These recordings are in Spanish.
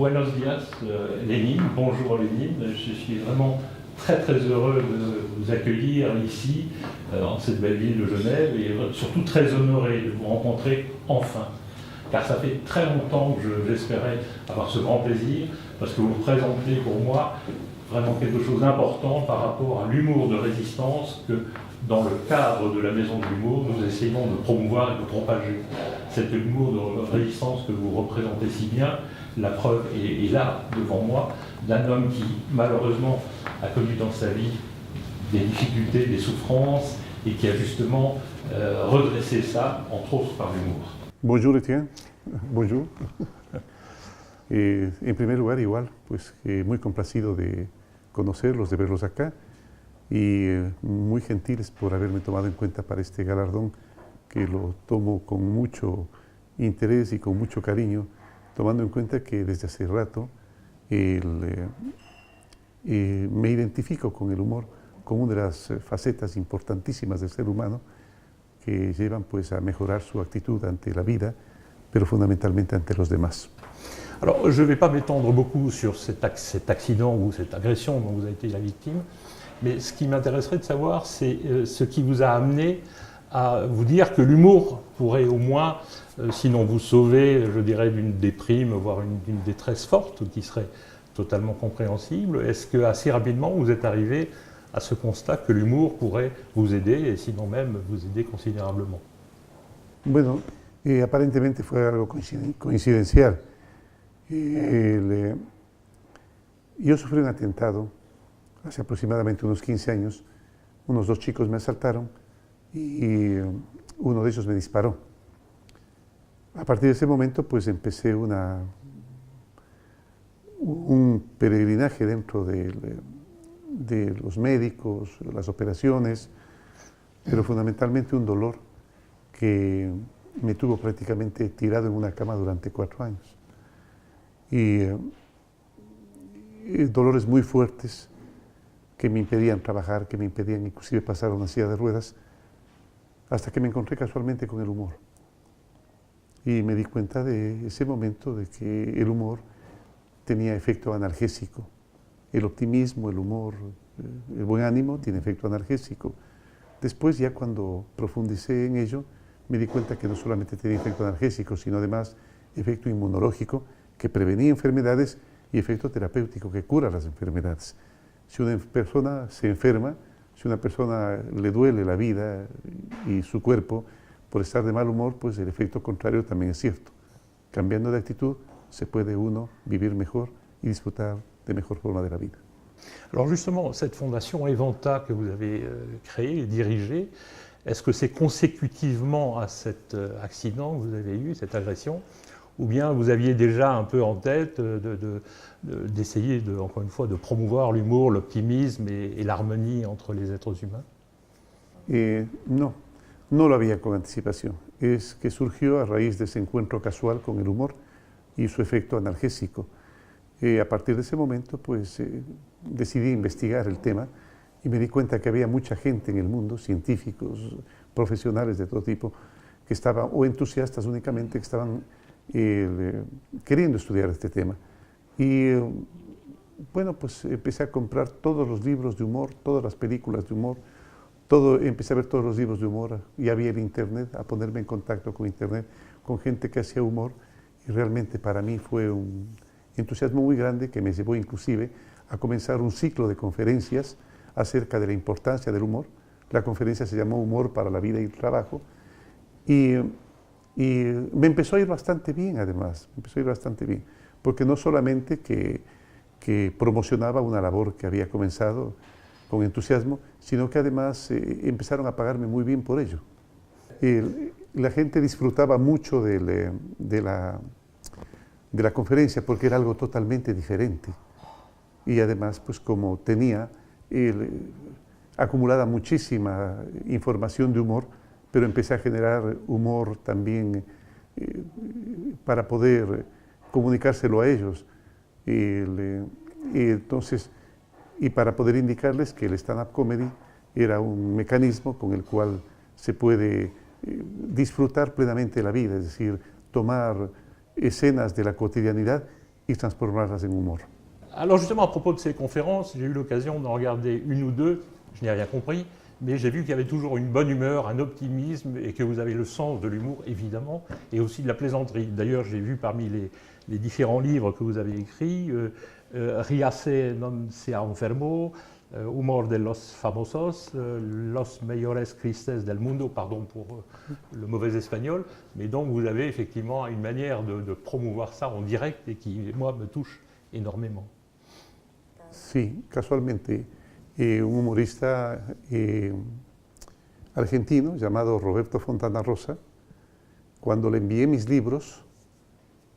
Buenos días, Lénine. Bonjour Lénine. Je suis vraiment très heureux de vous accueillir ici, en cette belle ville de Genève, et surtout très honoré de vous rencontrer enfin. Car ça fait très longtemps que j'espérais avoir ce grand plaisir, parce que vous représentez pour moi vraiment quelque chose d'important par rapport à l'humour de résistance que, dans le cadre de la Maison de l'Humour, nous essayons de promouvoir et de propager. Cet humour de résistance que vous représentez si bien, la preuve est là, devant moi, d'un homme qui, malheureusement, a connu dans sa vie des difficultés, des souffrances, et qui a justement redressé ça, entre autres par l'humour. Bonjour Etienne, bonjour. En primer lugar, igual, pues muy complacido de conocerlos, de verlos acá, y muy gentiles por haberme tomado en cuenta para este galardón, que lo tomo con mucho interés y con mucho cariño, tomando en cuenta que desde hace rato me identifico con el humor como una de las facetas importantísimas del ser humano que llevan pues a mejorar su actitud ante la vida, pero fundamentalmente ante los demás. Alors, je ne vais pas m'étendre beaucoup sur cet accident ou cette agression dont vous avez été la victime, mais ce qui m'intéresserait de savoir, c'est ce qui vous a amené à vous dire que l'humour pourrait au moins, sinon vous sauver, je dirais, d'une déprime, voire d'une détresse forte, qui serait totalement compréhensible. Est-ce que assez rapidement vous êtes arrivé à ce constat que l'humour pourrait vous aider, et sinon même vous aider considérablement? Bueno, aparentemente fue algo coincidencial. Yo sufrí un atentado hace aproximadamente unos 15 años. Unos dos chicos me asaltaron y uno de ellos me disparó. A partir de ese momento pues empecé un peregrinaje dentro de los médicos, las operaciones, pero fundamentalmente un dolor que me tuvo prácticamente tirado en una cama durante 4 años. Y dolores muy fuertes que me impedían trabajar, que me impedían inclusive pasar a una silla de ruedas, hasta que me encontré casualmente con el humor. Y me di cuenta de ese momento de que el humor tenía efecto analgésico. El optimismo, el humor, el buen ánimo tiene efecto analgésico. Después, ya cuando profundicé en ello, me di cuenta que no solamente tenía efecto analgésico, sino además efecto inmunológico, que prevenía enfermedades, y efecto terapéutico, que cura las enfermedades. Si una persona se enferma, si una persona le duele la vida y su cuerpo por estar de mal humor, pues el efecto contrario también es cierto. Cambiando de actitud, se puede uno vivir mejor y disfrutar de mejor forma de la vida. Alors justement, cette fondation Evanta que vous avez créée et dirigée, est-ce que c'est consécutivement à cet accident que vous avez eu, cette agression, ou bien vous aviez déjà un peu en tête d'essayer, encore une fois, de promouvoir l'humour, l'optimisme et l'harmonie entre les êtres humains? No lo había con anticipación. Es que surgió a raíz de ese encuentro casual con el humor y su efecto analgésico. A partir de ese momento, pues decidí investigar el tema y me di cuenta que había mucha gente en el mundo, científicos, profesionales de todo tipo, que estaban, o entusiastas únicamente, que estaban queriendo estudiar este tema. Y bueno, pues empecé a comprar todos los libros de humor, todas las películas de humor, empecé a ver todos los libros de humor, y había el internet, a ponerme en contacto con internet, con gente que hacía humor, y realmente para mí fue un entusiasmo muy grande que me llevó inclusive a comenzar un ciclo de conferencias acerca de la importancia del humor. La conferencia se llamó Humor para la Vida y el Trabajo, y me empezó a ir bastante bien, además, me empezó a ir bastante bien, porque no solamente que promocionaba una labor que había comenzado con entusiasmo, sino que además empezaron a pagarme muy bien por ello. La gente disfrutaba mucho de la conferencia porque era algo totalmente diferente, y además pues como tenía acumulada muchísima información de humor, pero empecé a generar humor también para poder comunicárselo a ellos. Entonces, y para poder indicarles que el stand-up comedy era un mecanismo con el cual se puede disfrutar plenamente la vida, es decir, tomar escenas de la cotidianidad y transformarlas en humor. Alors justement, à propos de ces conférences, j'ai eu l'occasion d'en regarder une ou deux, je n'ai rien compris, mais j'ai vu qu'il y avait toujours une bonne humeur, un optimisme, et que vous avez le sens de l'humour, évidemment, et aussi de la plaisanterie. D'ailleurs, j'ai vu parmi les différents livres que vous avez écrits, Riase non sea enfermo, Humor de los famosos, Los mejores chistes del mundo, pardon pour le mauvais espagnol, mais donc vous avez effectivement une manière de promouvoir ça en direct et qui, moi, me touche énormément. Sí, casualmente, un humorista argentino llamado Roberto Fontana Rosa, cuando le envié mis libros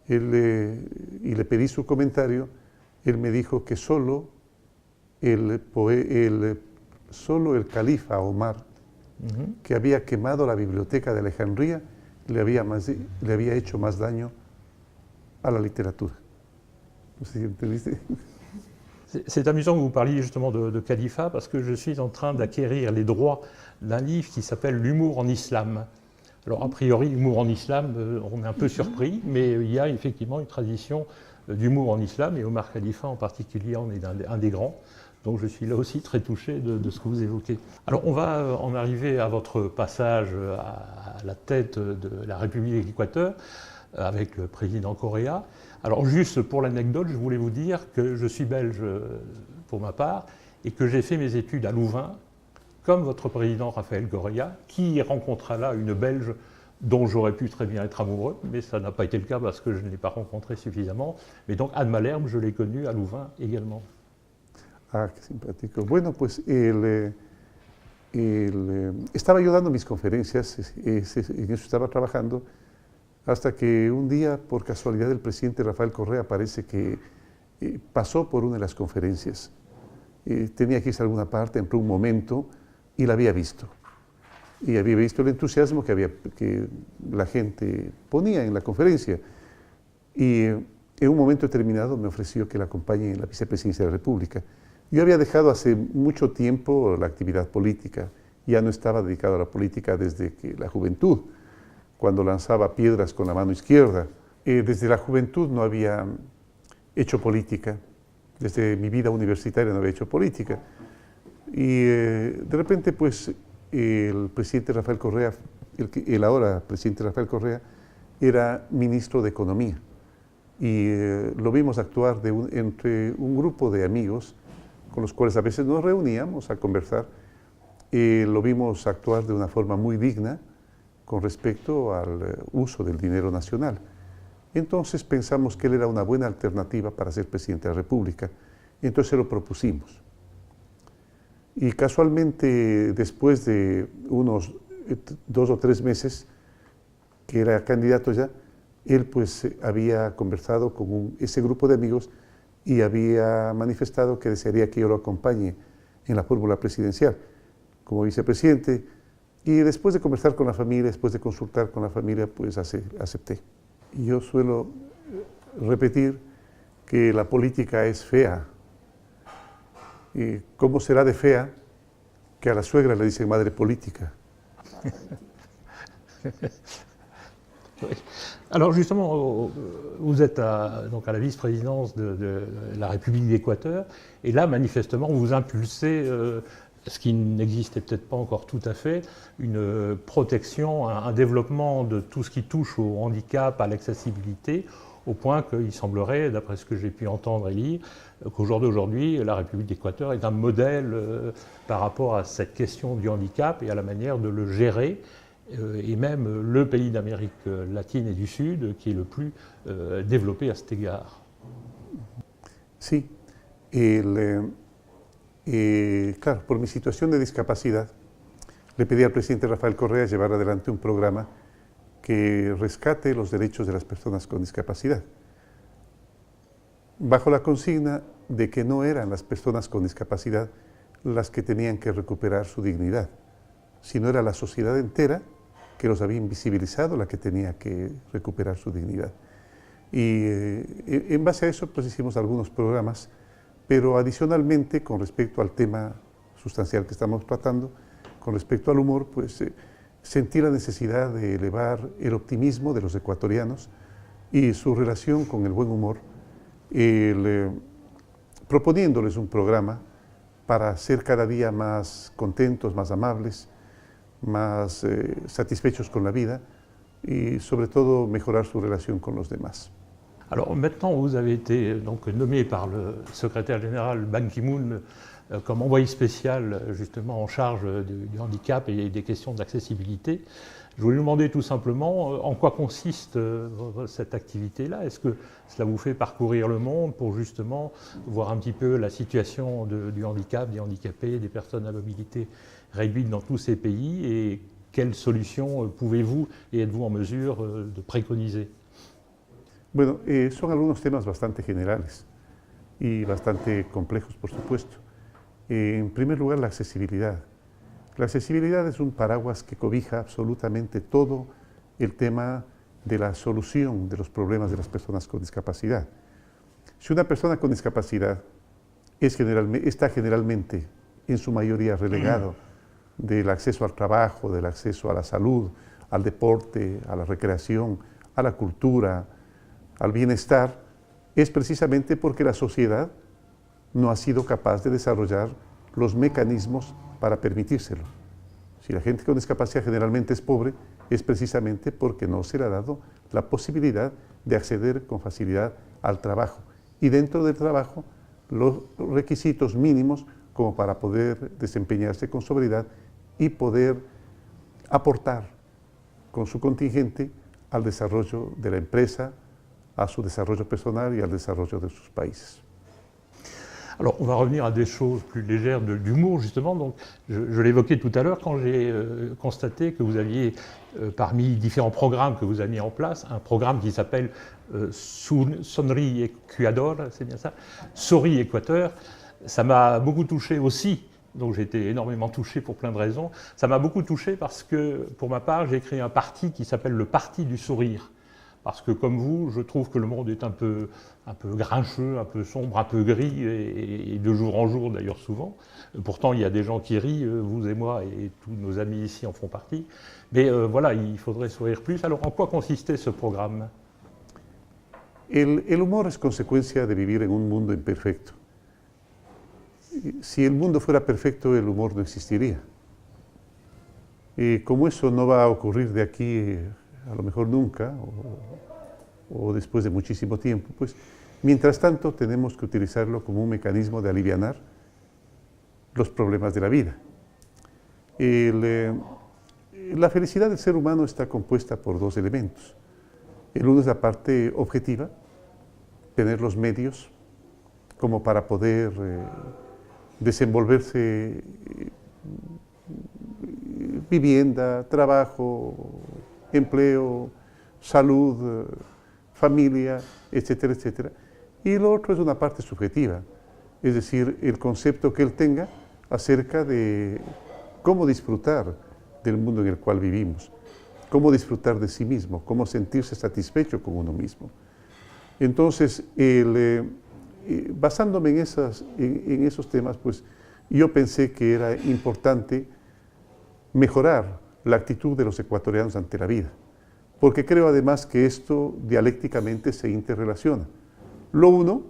y le pedí su comentario, él me dijo que solo el califa Omar, que había quemado la biblioteca de Alejandría, le había hecho más daño a la littérature. No sé si entendiste. C'est amusant que vous parliez justement de califat parce que je suis en train d'acquérir les droits d'un livre qui s'appelle L'humour en islam. Alors a priori, l'humour en islam, on est un peu surpris, mais il y a effectivement une tradition d'humour en islam et Omar Khalifa en particulier en est un des grands. Donc je suis là aussi très touché de ce que vous évoquez. Alors on va en arriver à votre passage à la tête de la République de l'Équateur avec le président Correa. Alors juste pour l'anecdote, je voulais vous dire que je suis belge pour ma part et que j'ai fait mes études à Louvain, comme votre président Rafael Correa, qui rencontra là une Belge dont j'aurais pu très bien être amoureux, mais ça n'a pas été le cas parce que je ne l'ai pas rencontré suffisamment. Mais donc Anne Malherbe, je l'ai connue à Louvain également. Ah, qué simpático. Bueno, pues estaba yo dando mis conferencias, en eso estaba trabajando, hasta que un día, por casualidad, el presidente Rafael Correa parece que pasó por una de las conferencias. Tenía que irse a alguna parte, entró un momento y la había visto. Y había visto el entusiasmo que la gente ponía en la conferencia. Y en un momento determinado me ofreció que la acompañe en la vicepresidencia de la República. Yo había dejado hace mucho tiempo la actividad política, ya no estaba dedicado a la política desde que la juventud, cuando lanzaba piedras con la mano izquierda. Desde la juventud no había hecho política, desde mi vida universitaria no había hecho política. Y de repente, pues, el presidente Rafael Correa, el ahora presidente Rafael Correa, era ministro de Economía. Y lo vimos actuar entre un grupo de amigos con los cuales a veces nos reuníamos a conversar. Lo vimos actuar de una forma muy digna con respecto al uso del dinero nacional. Entonces pensamos que él era una buena alternativa para ser presidente de la República. Entonces se lo propusimos. Y casualmente, después de unos 2 o 3 meses que era candidato ya, él pues había conversado con ese grupo de amigos y había manifestado que desearía que yo lo acompañe en la fórmula presidencial como vicepresidente. Y después de conversar con la familia, después de consultar con la familia, pues acepté. Y yo suelo repetir que la política es fea. ¿Y cómo será de fea que a la suegra le dicen madre política? Alors justement, vous êtes donc à la vice-présidence de la République d'Équateur, et là, manifestement, vous impulsez ce qui n'existait peut-être pas encore tout à fait, une protection, un développement de tout ce qui touche au handicap, à l'accessibilité, au point qu'il semblerait, d'après ce que j'ai pu entendre et lire, qu'aujourd'hui, la République d'Équateur est un modèle par rapport à cette question du handicap et à la manière de le gérer, et même le pays d'Amérique latine et du Sud qui est le plus développé à cet égard. Sí, claro, por mi situación de discapacidad, le pedí al presidente Rafael Correa llevar adelante un programa que rescate los derechos de las personas con discapacidad, bajo la consigna de que no eran las personas con discapacidad las que tenían que recuperar su dignidad, sino era la sociedad entera que los había invisibilizado la que tenía que recuperar su dignidad. Y en base a eso pues hicimos algunos programas, pero adicionalmente con respecto al tema sustancial que estamos tratando, con respecto al humor, pues sentí la necesidad de elevar el optimismo de los ecuatorianos y su relación con el buen humor proponiéndoles un programa para ser cada día más contentos, más amables, más satisfechos con la vida y sobre todo mejorar su relación con los demás. Alors maintenant, vous avez été donc nommé par le secrétaire général Ban Ki-moon comme envoyé spécial justement en charge du handicap et des questions d'accessibilité. Je voulais vous demander tout simplement en quoi consiste cette activité-là. Est-ce que cela vous fait parcourir le monde pour justement voir un petit peu la situation du handicap, des handicapés, des personnes à mobilité réduite dans tous ces pays et quelles solutions pouvez-vous et êtes-vous en mesure de préconiser? Bueno, son algunos temas bastante generales y bastante complejos, por supuesto. En primer lugar, la accesibilidad. La accesibilidad es un paraguas que cobija absolutamente todo el tema de la solución de los problemas de las personas con discapacidad. Si una persona con discapacidad está generalmente, en su mayoría, relegado del acceso al trabajo, del acceso a la salud, al deporte, a la recreación, a la cultura, al bienestar, es precisamente porque la sociedad no ha sido capaz de desarrollar los mecanismos para permitírselo. Si la gente con discapacidad generalmente es pobre, es precisamente porque no se le ha dado la posibilidad de acceder con facilidad al trabajo. Y dentro del trabajo, los requisitos mínimos como para poder desempeñarse con sobriedad y poder aportar con su contingente al desarrollo de la empresa, a su desarrollo personal y al desarrollo de sus países. Alors, on va revenir à des choses plus légères d'humour, justement. Donc, je l'évoquais tout à l'heure quand j'ai constaté que vous aviez, parmi différents programmes que vous avez mis en place, un programme qui s'appelle Sonri Ecuador, c'est bien ça? Sori Équateur. Ça m'a beaucoup touché aussi. Donc j'ai été énormément touché pour plein de raisons. Ça m'a beaucoup touché parce que, pour ma part, j'ai créé un parti qui s'appelle le Parti du Sourire. Parce que comme vous, je trouve que le monde est un peu grincheux, un peu sombre, un peu gris, et de jour en jour d'ailleurs souvent. Pourtant, il y a des gens qui rient, vous et moi, et tous nos amis ici en font partie. Mais voilà, il faudrait sourire plus. Alors, en quoi consistait ce programme? El humor es consecuencia de vivir en un mundo imperfecto. Si el mundo fuera perfecto, el humor no existiría. Y como eso no va a ocurrir de aquí a lo mejor nunca, o después de muchísimo tiempo, pues mientras tanto tenemos que utilizarlo como un mecanismo de alivianar los problemas de la vida. La felicidad del ser humano está compuesta por dos elementos. El uno es la parte objetiva, tener los medios como para poder desenvolverse, vivienda, trabajo, empleo, salud, familia, etcétera, etcétera. Y lo otro es una parte subjetiva, es decir, el concepto que él tenga acerca de cómo disfrutar del mundo en el cual vivimos, cómo disfrutar de sí mismo, cómo sentirse satisfecho con uno mismo. Entonces, basándome en esos temas, pues yo pensé que era importante mejorar la actitud de los ecuatorianos ante la vida, porque creo además que esto dialécticamente se interrelaciona. Lo uno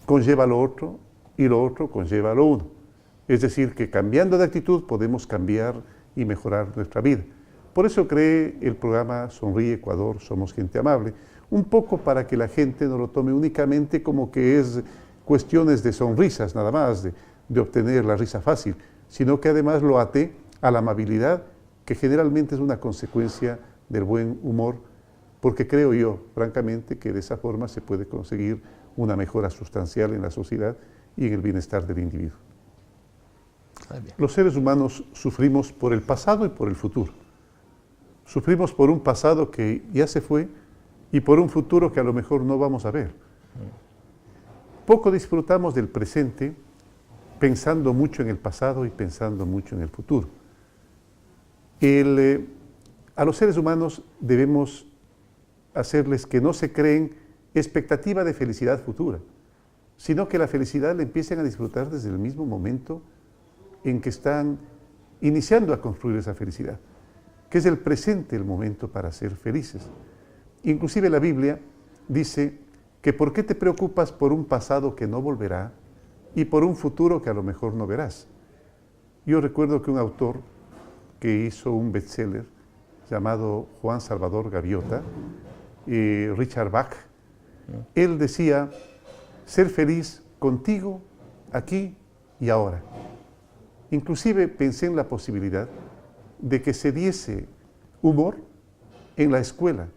conlleva lo otro y lo otro conlleva lo uno. Es decir, que cambiando de actitud podemos cambiar y mejorar nuestra vida. Por eso creé el programa Sonríe Ecuador, Somos Gente Amable, un poco para que la gente no lo tome únicamente como que es cuestiones de sonrisas nada más, de obtener la risa fácil, sino que además lo ate a la amabilidad, que generalmente es una consecuencia del buen humor, porque creo yo, francamente, que de esa forma se puede conseguir una mejora sustancial en la sociedad y en el bienestar del individuo. Los seres humanos sufrimos por el pasado y por el futuro. Sufrimos por un pasado que ya se fue y por un futuro que a lo mejor no vamos a ver. Poco disfrutamos del presente pensando mucho en el pasado y pensando mucho en el futuro. A los seres humanos debemos hacerles que no se creen expectativa de felicidad futura, sino que la felicidad la empiecen a disfrutar desde el mismo momento en que están iniciando a construir esa felicidad, que es el presente el momento para ser felices. Inclusive la Biblia dice que por qué te preocupas por un pasado que no volverá y por un futuro que a lo mejor no verás. Yo recuerdo que un autor que hizo un bestseller llamado Juan Salvador Gaviota, Richard Bach, él decía, ser feliz contigo, aquí y ahora. Inclusive pensé en la posibilidad de que se diese humor en la escuela,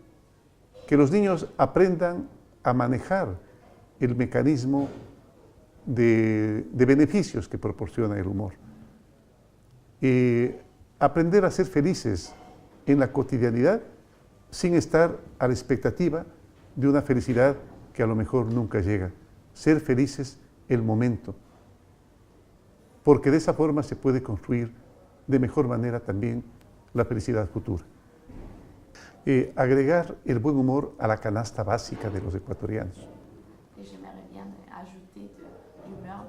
que los niños aprendan a manejar el mecanismo de beneficios que proporciona el humor. Aprender a ser felices en la cotidianidad sin estar a la expectativa de una felicidad que a lo mejor nunca llega. Ser felices el momento, porque de esa forma se puede construir de mejor manera también la felicidad futura. Agregar el buen humor a la canasta básica de los ecuatorianos. J'aimerais bien ajouter de l'humeur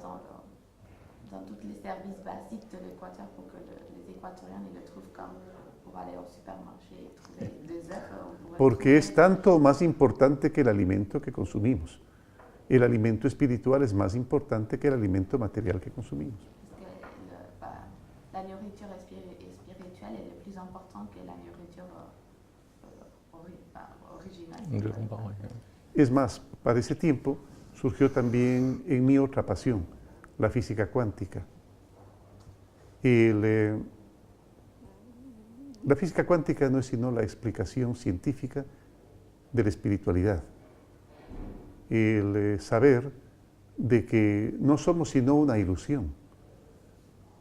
dans tous les services basiques de l'Équateur pour que les Équatoriens ils le trouvent comme pour aller au supermarché et trouver des œufs. Porque es tanto más importante que el alimento que consumimos. El alimento espiritual es más importante que el alimento material que consumimos. La nourriture spirituelle est plus importante que la nourriture originale. Es más, para ese tiempo surgió también en mí otra pasión, la física cuántica. La física cuántica no es sino la explicación científica de la espiritualidad. El saber de que no somos sino una ilusión,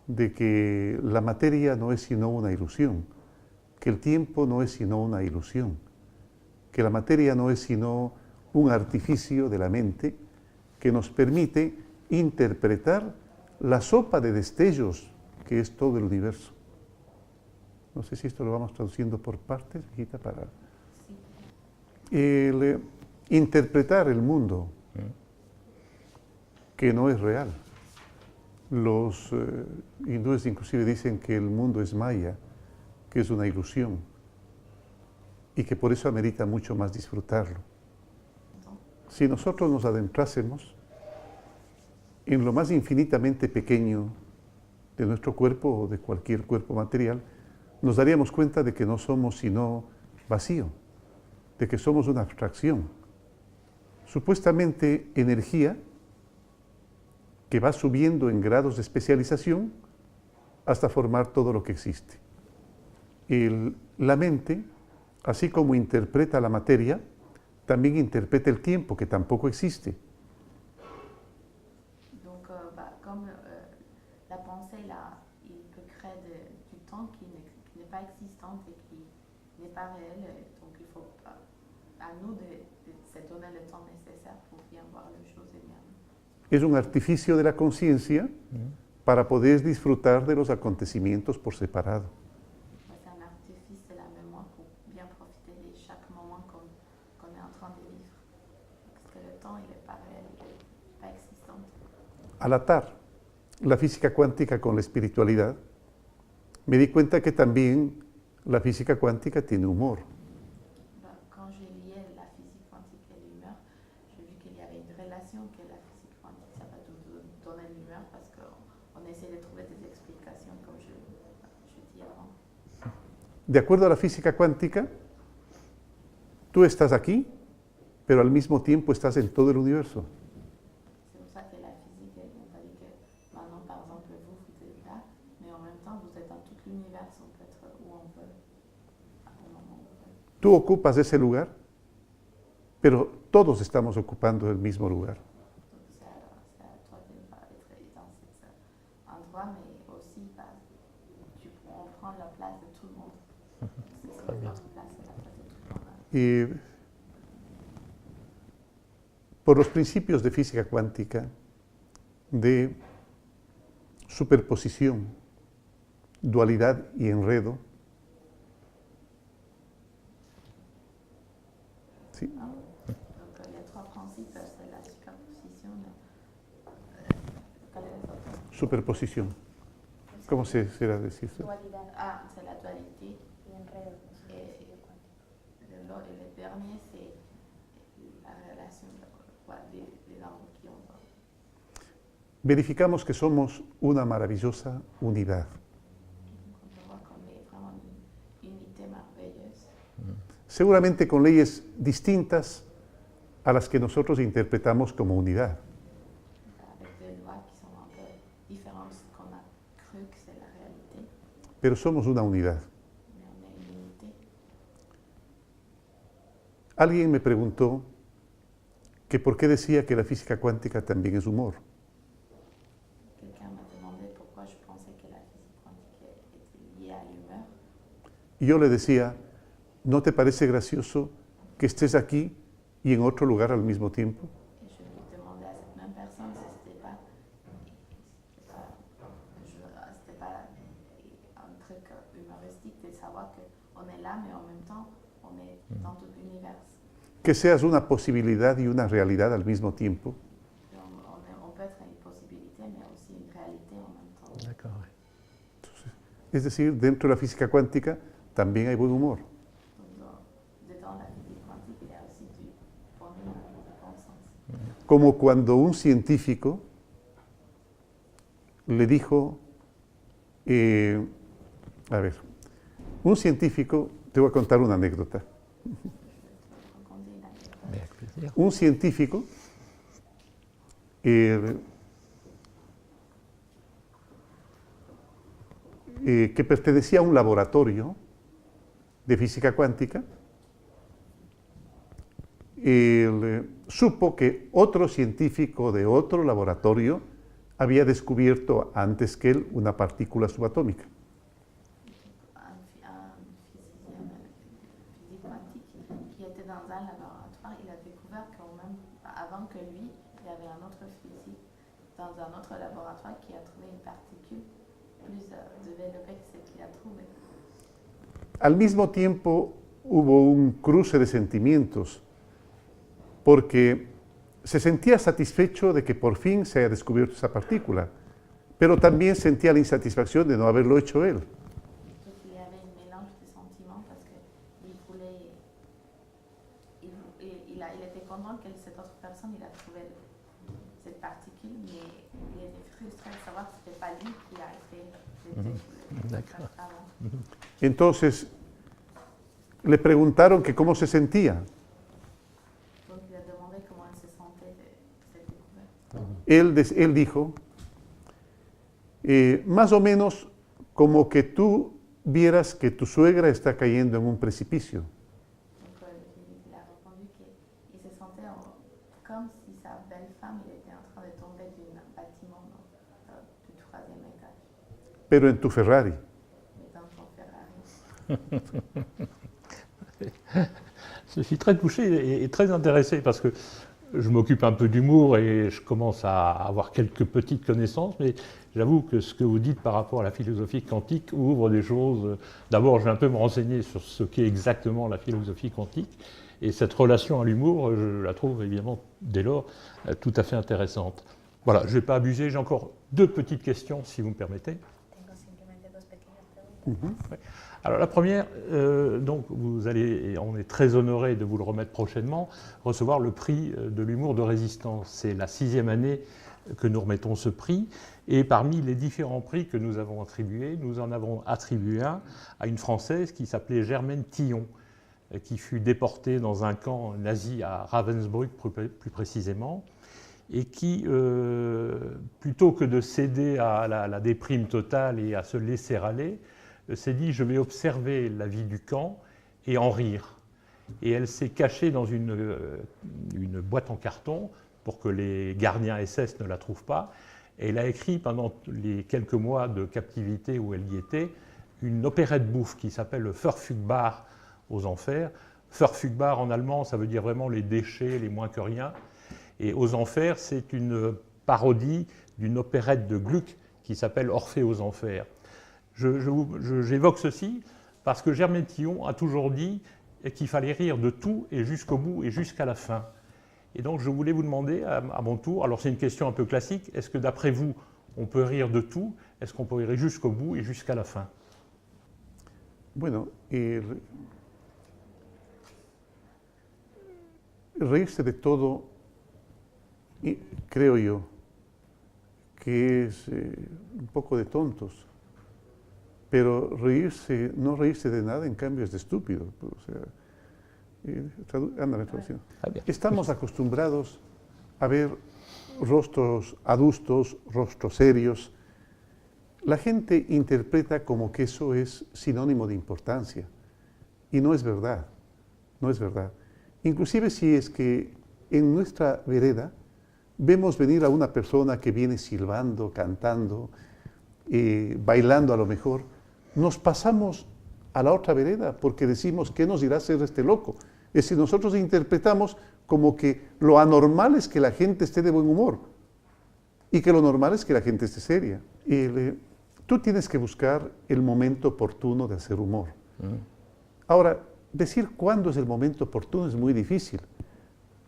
de que la materia no es sino una ilusión, que el tiempo no es sino una ilusión, que la materia no es sino un artificio de la mente que nos permite interpretar la sopa de destellos que es todo el universo. No sé si esto lo vamos traduciendo por partes, hijita, para... interpretar el mundo que no es real. Los hindúes inclusive dicen que el mundo es maya, que es una ilusión y que por eso amerita mucho más disfrutarlo. Si nosotros nos adentrásemos en lo más infinitamente pequeño de nuestro cuerpo o de cualquier cuerpo material, nos daríamos cuenta de que no somos sino vacío, de que somos una abstracción, supuestamente energía que va subiendo en grados de especialización hasta formar todo lo que existe. La mente, así como interpreta la materia, también interpreta el tiempo, que tampoco existe. Donc, comme la pensée, là, il peut créer du temps qui n'est pas existant et qui n'est pas réel, donc il faut à nous de se donner le temps nécessaire pour bien voir les choses et bien. Es un artificio de la conciencia para poder disfrutar de los acontecimientos por separado. C'est un artifice de la mémoire pour bien profiter de chaque moment qu'on est en train de vivre. Parce que le temps, il n'est pas réel, il n'est pas existant. Al atar la física cuántica con la espiritualidad, me di cuenta que también la física cuántica tiene humor. Quand j'ai lié la physique quantique et l'humeur, j'ai vu qu'il y avait une relation que la physique quantique, ça va nous donner l'humeur parce qu'on essaie de trouver des explications, comme je dis avant. De acuerdo a la física cuántica, tú estás aquí, pero al mismo tiempo estás en todo el universo. C'est pour ça que la physique, on va dire que maintenant, par exemple, vous êtes là, mais en même temps, vous êtes dans tout l'univers, on peut être où on veut, au moment où on veut. Tú ocupas ese lugar, pero todos estamos ocupando el mismo lugar. Donc c'est à toi d'être dans cet endroit, mais aussi, on prend la place de tout le monde. C'est la place de tout le monde. Por los principios de física cuántica, de superposición, dualidad y enredo, ¿sí? Donc les trois principes, c'est la superposition, quel est les autres? Superposición. ¿Cómo se será decir eso? Dualidad. Ah, c'est la dualité. Y enredo. Et le dernier, c'est la relation, les arbres qui ont ça. Verificamos que somos una maravillosa unidad. Donc on peut voir qu'on est vraiment une unité merveilleuse, Seguramente con leyes distintas a las que nosotros interpretamos como unidad. avec des lois qui sont un peu différentes de ce qu'on a cru que c'est la réalité, Pero somos una unidad. mais on est une unité. Alguien me preguntó que por qué decía que la física cuántica también es humor. Quelqu'un m'a demandé pourquoi je pensais que la physique quantique était liée à l'humeur. Y yo le decía, ¿no te parece gracioso que estés aquí y en otro lugar al mismo tiempo? Et je lui demandais à cette même personne si c'était pas un truc humoristique de savoir qu'on est là, mais en même temps, on est dans tout l'univers. Que seas una posibilidad y una realidad al mismo tiempo. On peut être une possibilité, mais aussi une réalité en même temps. D'accord. Es decir, dentro de la física cuántica también hay buen humor. Donc, dedans la physique quantique, il y a aussi du bon humeur, du bon sens. Como cuando un científico le dijo, a ver, un científico, te voy a contar una anécdota. Raconter une anecdote. Mais avec plaisir. Un científico que pertenecía a un laboratorio de física cuántica, supo que otro científico de otro laboratorio había descubierto antes que él una partícula subatómica. Un physicien physique quantique qui était dans un laboratoire, il a découvert quand même, avant que lui, il y avait un autre physicien dans un autre laboratoire qui a trouvé une particule plus développée que celle qu'il a trouvée. Al mismo tiempo hubo un cruce de sentimientos, porque se sentía satisfecho de que por fin se haya descubierto esa partícula, pero también sentía la insatisfacción de no haberlo hecho él. Donc il y avait un mélange de sentiments parce qu'il voulait, il était content que cette autre personne il a trouvé cette particule, mais il était frustré de savoir que ce n'était pas lui qui a été D'accord. avant. Entonces le preguntaron que cómo se sentía. Donc il a demandé comment il se sentait de cette découverte. Él dijo, más o menos como que tú vieras que tu suegra está cayendo en un precipicio. Donc il a répondu qu'il se sentait comme si sa belle femme il était en train de tomber d'un bâtiment du 3e étage, Pero en tu Ferrari. mais dans son Ferrari. Je suis très touché et très intéressé parce que je m'occupe un peu d'humour et je commence à avoir quelques petites connaissances, mais j'avoue que ce que vous dites par rapport à la philosophie quantique ouvre des choses. D'abord, je vais un peu me renseigner sur ce qu'est exactement la philosophie quantique et cette relation à l'humour, je la trouve évidemment dès lors tout à fait intéressante. Voilà, je ne vais pas abuser, j'ai encore deux petites questions si vous me permettez. Tengo simplemente dos pequeñas preguntas. Alors la première, donc vous allez, et on est très honoré de vous le remettre prochainement, recevoir le prix de l'humour de résistance. C'est la 6e année que nous remettons ce prix. Et parmi les différents prix que nous avons attribués, nous en avons attribué un à une Française qui s'appelait Germaine Tillon, qui fut déportée dans un camp nazi à Ravensbrück plus précisément, et qui, plutôt que de céder à la déprime totale et à se laisser aller, s'est dit « je vais observer la vie du camp et en rire ». Et elle s'est cachée dans une boîte en carton pour que les gardiens SS ne la trouvent pas. Et elle a écrit pendant les quelques mois de captivité où elle y était une opérette bouffe qui s'appelle le Verfügbar aux enfers. Verfügbar en allemand, ça veut dire vraiment les déchets, les moins que rien. Et aux enfers, c'est une parodie d'une opérette de Gluck qui s'appelle Orphée aux enfers. J'évoque ceci parce que Germaine Tillon a toujours dit qu'il fallait rire de tout et jusqu'au bout et jusqu'à la fin. Et donc je voulais vous demander à mon tour, alors c'est une question un peu classique, est-ce que d'après vous, on peut rire de tout? Est-ce qu'on peut rire jusqu'au bout et jusqu'à la fin? Bueno, reírse de todo y creo yo, que es un poco de tontos. Pero reírse, no reírse de nada, en cambio, es de estúpido. O sea, ándame, traducción. Estamos acostumbrados a ver rostros adustos, rostros serios. La gente interpreta como que eso es sinónimo de importancia. Y no es verdad, no es verdad. Inclusive si es que en nuestra vereda vemos venir a una persona que viene silbando, cantando, bailando a lo mejor, nos pasamos a la otra vereda porque decimos, ¿qué nos irá a hacer este loco? Es decir, nosotros interpretamos como que lo anormal es que la gente esté de buen humor y que lo normal es que la gente esté seria. Tú tienes que buscar el momento oportuno de hacer humor. Ahora, decir cuándo es el momento oportuno es muy difícil,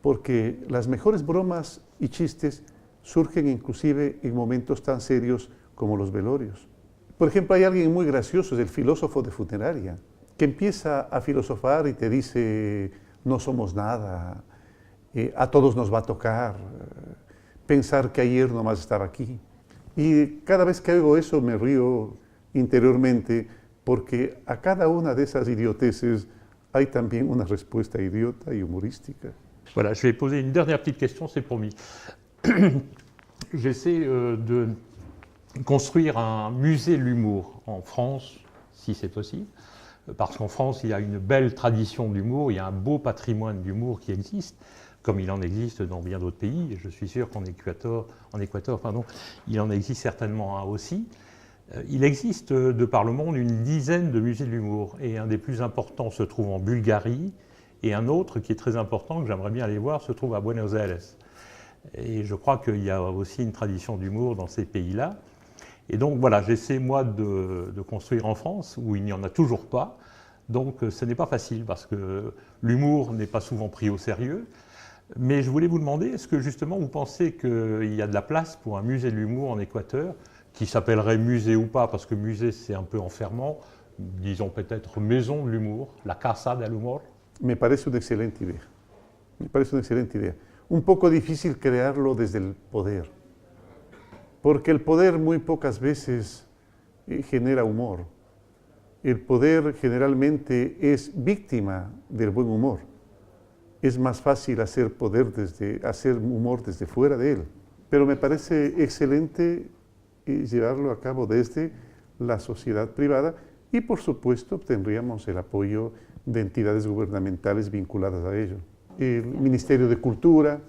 porque las mejores bromas y chistes surgen inclusive en momentos tan serios como los velorios. Por ejemplo, hay alguien muy gracioso, es el filósofo de funeraria, que empieza a filosofar y te dice, no somos nada, a todos nos va a tocar, pensar que ayer nomás estaba aquí. Y cada vez que oigo eso me río interiormente, porque a cada una de esas idioteces hay también una respuesta idiota y humorística. Voilà, je vais poser une dernière petite question, c'est promis. J'essaie de construire un musée de l'humour en France, si c'est possible, parce qu'en France, il y a une belle tradition d'humour, il y a un beau patrimoine d'humour qui existe, comme il en existe dans bien d'autres pays. Je suis sûr qu'en Équateur, il en existe certainement un aussi. Il existe de par le monde une dizaine de musées de l'humour, et un des plus importants se trouve en Bulgarie, et un autre qui est très important, que j'aimerais bien aller voir, se trouve à Buenos Aires. Et je crois qu'il y a aussi une tradition d'humour dans ces pays-là. Et donc voilà, j'essaie moi de construire en France, où il n'y en a toujours pas. Donc ce n'est pas facile, parce que l'humour n'est pas souvent pris au sérieux. Mais je voulais vous demander, est-ce que justement vous pensez qu'il y a de la place pour un musée de l'humour en Équateur, qui s'appellerait musée ou pas, parce que musée c'est un peu enfermant, disons peut-être maison de l'humour, la Casa del Humor? Me parece una excelente idea. Me parece una excelente idea. Un poco difícil crearlo desde el poder, porque el poder muy pocas veces genera humor. El poder generalmente es víctima del buen humor. Es más fácil hacer humor desde fuera de él. Pero me parece excelente llevarlo a cabo desde la sociedad privada y, por supuesto, obtendríamos el apoyo de entidades gubernamentales vinculadas a ello. El Ministerio de Cultura,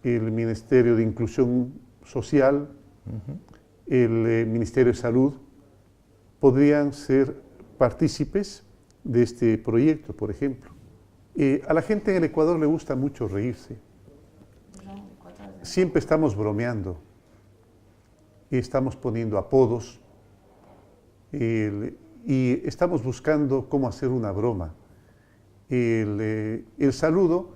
el Ministerio de Inclusión Social, el Ministerio de Salud, podrían ser partícipes de este proyecto, por ejemplo. A la gente en el Ecuador le gusta mucho reírse. Siempre estamos bromeando y estamos poniendo apodos y estamos buscando cómo hacer una broma. El saludo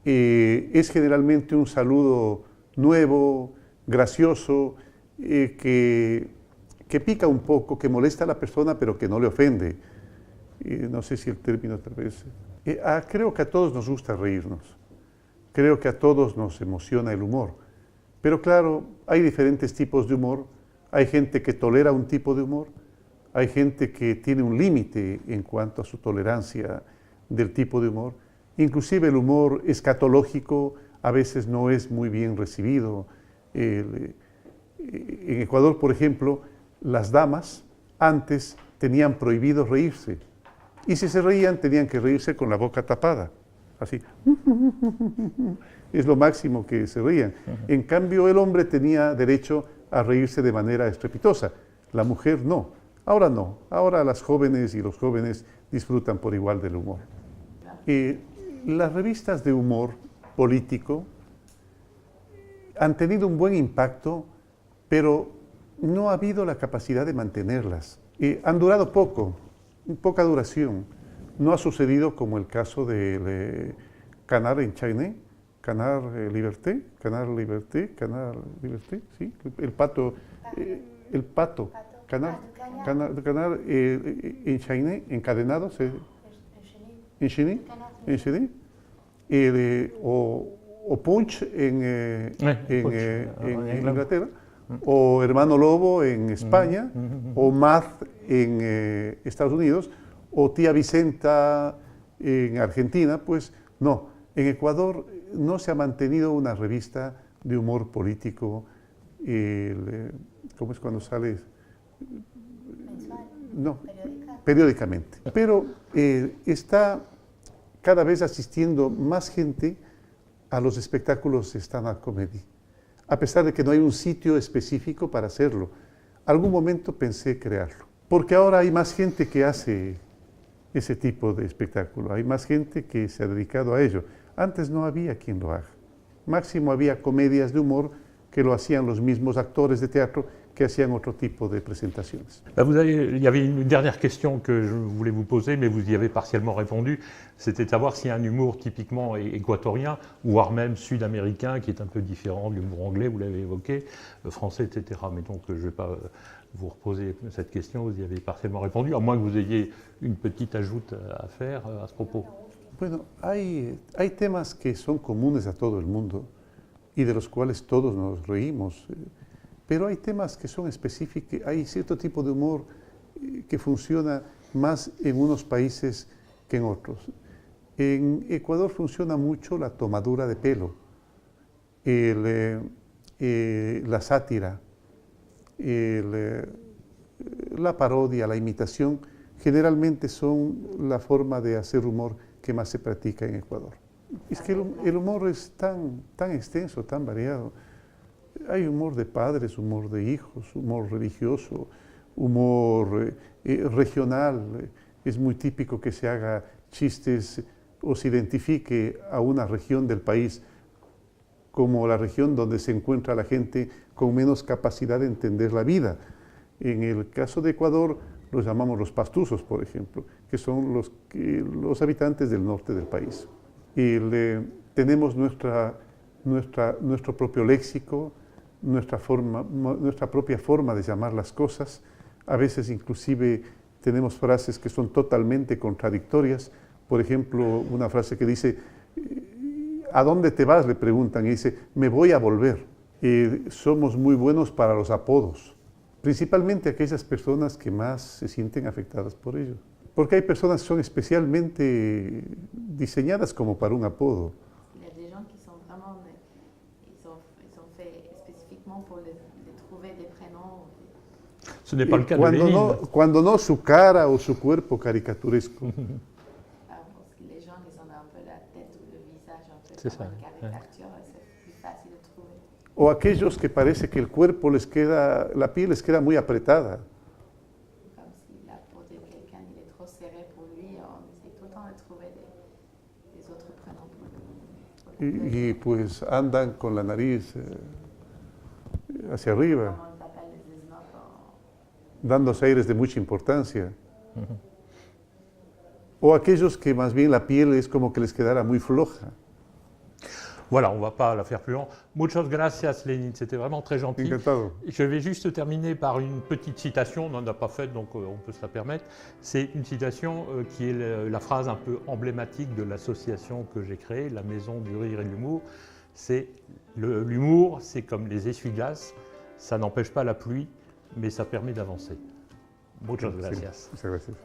es generalmente un saludo nuevo, gracioso, que pica un poco, que molesta a la persona, pero que no le ofende. No sé si el término tal vez... creo que a todos nos gusta reírnos. Creo que a todos nos emociona el humor. Pero claro, hay diferentes tipos de humor. Hay gente que tolera un tipo de humor. Hay gente que tiene un límite en cuanto a su tolerancia del tipo de humor. Inclusive el humor escatológico a veces no es muy bien recibido. En Ecuador, por ejemplo, las damas antes tenían prohibido reírse. Y si se reían, tenían que reírse con la boca tapada, así. Es lo máximo que se reían. En cambio, el hombre tenía derecho a reírse de manera estrepitosa. La mujer no. Ahora no. Ahora las jóvenes y los jóvenes disfrutan por igual del humor. Las revistas de humor político han tenido un buen impacto, pero no ha habido la capacidad de mantenerlas. Han durado poca duración. No ha sucedido como el caso del Canal en China, Canal Liberté, sí, el pato, Canal en China, encadenado, en China, o Punch en England. Inglaterra, o Hermano Lobo en España, o Math en Estados Unidos, o Tía Vicenta en Argentina. Pues no, en Ecuador no se ha mantenido una revista de humor político, ¿cómo es cuando sale? Mensual, No, periódica. periódicamente. Pero está cada vez asistiendo más gente a los espectáculos de stand-up comedy, a pesar de que no hay un sitio específico para hacerlo. Algún momento pensé crearlo, porque ahora hay más gente que hace ese tipo de espectáculo, hay más gente que se ha dedicado a ello. Antes no había quien lo haga. Máximo había comedias de humor que lo hacían los mismos actores de teatro que hacían otro tipo de presentaciones. Il y avait une dernière question que je voulais vous poser, mais vous y avez partiellement répondu. C'était de savoir s'il y a un humour typiquement équatorien, voire même sud-américain, qui est un peu différent de l'humour anglais, vous l'avez évoqué, français, etc. Mais donc je ne vais pas vous reposer cette question, vous y avez partiellement répondu, à moins que vous ayez une petite ajoute à faire à ce propos. Bueno, hay temas que son comunes a todo el mundo y de los cuales todos nos reímos, pero hay temas que son específicos, hay cierto tipo de humor que funciona más en unos países que en otros. En Ecuador funciona mucho la tomadura de pelo, la sátira, la parodia, la imitación, generalmente son la forma de hacer humor que más se practica en Ecuador. Es que el humor es tan extenso, tan variado. Hay humor de padres, humor de hijos, humor religioso, humor regional. Es muy típico que se haga chistes o se identifique a una región del país como la región donde se encuentra la gente con menos capacidad de entender la vida. En el caso de Ecuador los llamamos los pastuzos, por ejemplo, que son los habitantes del norte del país. Tenemos nuestro propio léxico, nuestra propia forma de llamar las cosas. A veces inclusive tenemos frases que son totalmente contradictorias. Por ejemplo, una frase que dice, ¿a dónde te vas?, le preguntan, y dice, me voy a volver. Somos muy buenos para los apodos, principalmente aquellas personas que más se sienten afectadas por ello. Porque hay personas que son especialmente diseñadas como para un apodo. Il y a des gens qui sont vraiment, ils ont fait spécifiquement pour les trouver des prénoms. Ce n'est pas le cas de Lénine. Cuando no su cara o su cuerpo caricaturesco. Parce que les gens, ils ont un peu la tête ou le visage un peu C'est comme ça, une caricature, c'est plus facile de trouver. O aquellos que parece que el cuerpo les queda, la piel les queda muy apretada. Comme si la peau de quelqu'un il est trop serré pour lui, on essaie tout le temps de trouver des autres prénoms pour lui. Y pues andan con la nariz hacia arriba, Comment on t'appelle les snobs dándose aires de mucha importancia. O aquellos que más bien la piel es como que les quedara muy floja. Voilà, on ne va pas la faire plus long. Muchas gracias, Lénine, c'était vraiment très gentil. Encantado. Je vais juste terminer par une petite citation, on n'en a pas fait, donc on peut se la permettre. C'est une citation qui est la phrase un peu emblématique de l'association que j'ai créée, la Maison du Rire et de l'Humour. C'est l'humour, c'est comme les essuie-glaces, ça n'empêche pas la pluie, mais ça permet d'avancer. Muchas gracias. Muchas gracias.